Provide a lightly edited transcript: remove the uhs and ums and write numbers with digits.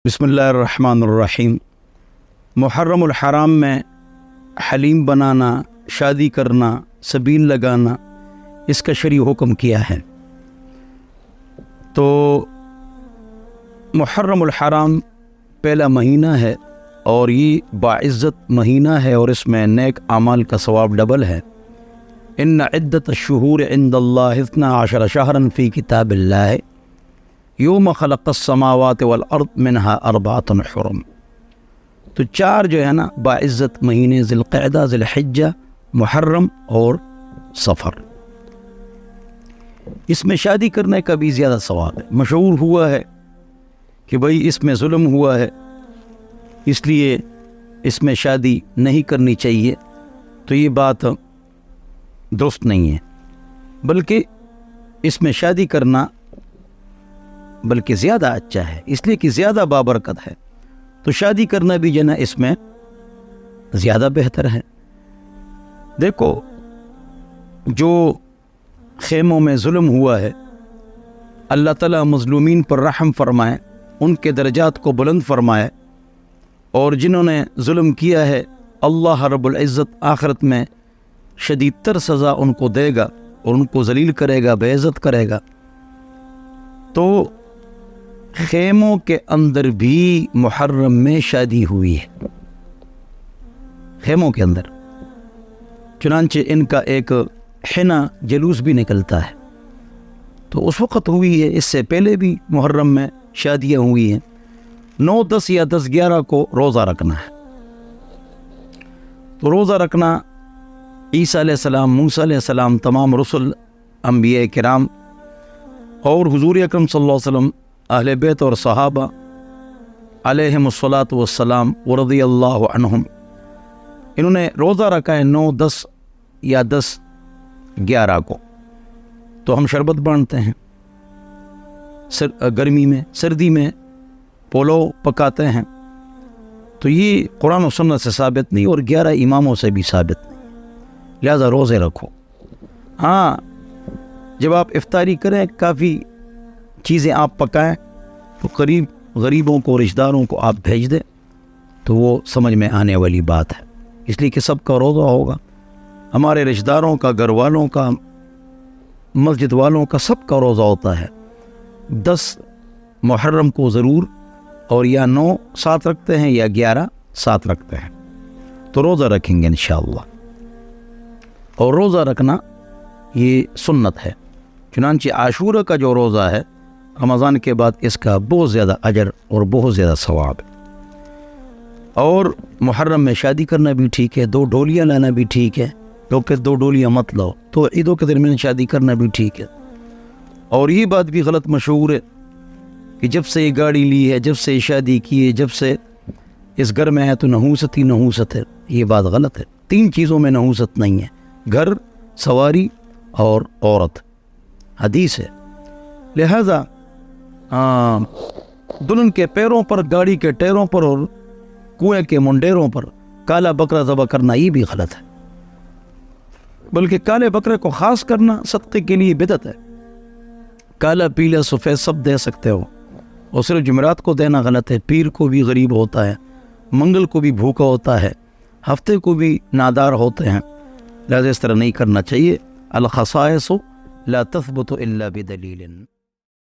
بسم اللہ الرحمن الرحیم۔ محرم الحرام میں حلیم بنانا، شادی کرنا، سبیل لگانا، اس کا شرعی حکم کیا ہے۔ تو محرم الحرام پہلا مہینہ ہے اور یہ باعزت مہینہ ہے اور اس میں نیک اعمال کا ثواب ڈبل ہے۔ ان عدت الشہور عند اللہ 12 شہرا فی کتاب اللہ یوم خلق السماوات والارض منہا 4 حرم۔ تو 4 جو ہے نا باعزت مہینے، ذی القعدہ، ذی الحجہ، محرم اور صفر۔ اس میں شادی کرنے کا بھی زیادہ ثواب ہے۔ مشہور ہوا ہے کہ بھئی اس میں ظلم ہوا ہے، اس لیے اس میں شادی نہیں کرنی چاہیے، تو یہ بات درست نہیں ہے، بلکہ اس میں شادی کرنا بلکہ زیادہ اچھا ہے، اس لیے کہ زیادہ بابرکت ہے، تو شادی کرنا بھی جو ہے نا اس میں زیادہ بہتر ہے۔ دیکھو، جو خیموں میں ظلم ہوا ہے، اللہ تعالیٰ مظلومین پر رحم فرمائے، ان کے درجات کو بلند فرمائے، اور جنہوں نے ظلم کیا ہے اللہ رب العزت آخرت میں شدید تر سزا ان کو دے گا اور ان کو ذلیل کرے گا، بے عزت کرے گا۔ تو خیموں کے اندر بھی محرم میں شادی ہوئی ہے، خیموں کے اندر، چنانچہ ان کا ایک حنا جلوس بھی نکلتا ہے، تو اس وقت ہوئی ہے۔ اس سے پہلے بھی محرم میں شادیاں ہوئی ہیں۔ 9، 10 یا 10، 11 کو روزہ رکھنا ہے۔ تو روزہ رکھنا عیسیٰ علیہ السلام، موسیٰ علیہ السلام، تمام رسل، انبیاء کرام اور حضور اکرم صلی اللہ علیہ وسلم، اہل بیت اور صحابہ علیہم الصلاۃ والسلام ورضی اللہ عنہم، انہوں نے روزہ رکھا ہے 9، 10 یا 10، 11 کو۔ تو ہم شربت بانٹتے ہیں گرمی میں، سردی میں پولو پکاتے ہیں، تو یہ قرآن و سنت سے ثابت نہیں اور 11 اماموں سے بھی ثابت نہیں، لہذا روزے رکھو۔ ہاں، جب آپ افطاری کریں، کافی چیزیں آپ پکائیں، تو قریب غریبوں کو، رشتہ داروں کو آپ بھیج دیں، تو وہ سمجھ میں آنے والی بات ہے، اس لیے کہ سب کا روزہ ہوگا، ہمارے رشتہ داروں کا، گھر والوں کا، مسجد والوں کا، سب کا روزہ ہوتا ہے۔ 10 محرم کو ضرور، اور یا 9 ساتھ رکھتے ہیں یا 11 ساتھ رکھتے ہیں، تو روزہ رکھیں گے انشاءاللہ۔ اور روزہ رکھنا یہ سنت ہے، چنانچہ عاشورہ کا جو روزہ ہے رمضان کے بعد، اس کا بہت زیادہ اجر اور بہت زیادہ ثواب ہے۔ اور محرم میں شادی کرنا بھی ٹھیک ہے، 2 ڈولیاں لانا بھی ٹھیک ہے، کیونکہ 2 ڈولیاں مت لاؤ، تو عیدوں کے درمیان شادی کرنا بھی ٹھیک ہے۔ اور یہ بات بھی غلط مشہور ہے کہ جب سے یہ گاڑی لی ہے، جب سے یہ شادی کی ہے، جب سے اس گھر میں ہے تو نحوست ہی نحوست ہے، یہ بات غلط ہے۔ 3 چیزوں میں نحوست نہیں ہے: گھر، سواری اور عورت، حدیث ہے۔ لہذا دلہن کے پیروں پر، گاڑی کے ٹیروں پر اور کنویں کے منڈیروں پر کالا بکرا ذبح کرنا یہ بھی غلط ہے، بلکہ کالے بکرے کو خاص کرنا صدقے کے لیے بدعت ہے۔ کالا، پیلا، سفید سب دے سکتے ہو، اور صرف جمعرات کو دینا غلط ہے۔ پیر کو بھی غریب ہوتا ہے، منگل کو بھی بھوکا ہوتا ہے، ہفتے کو بھی نادار ہوتے ہیں، لہذا اس طرح نہیں کرنا چاہیے۔ الخصائص لا تثبت الا بدلیل۔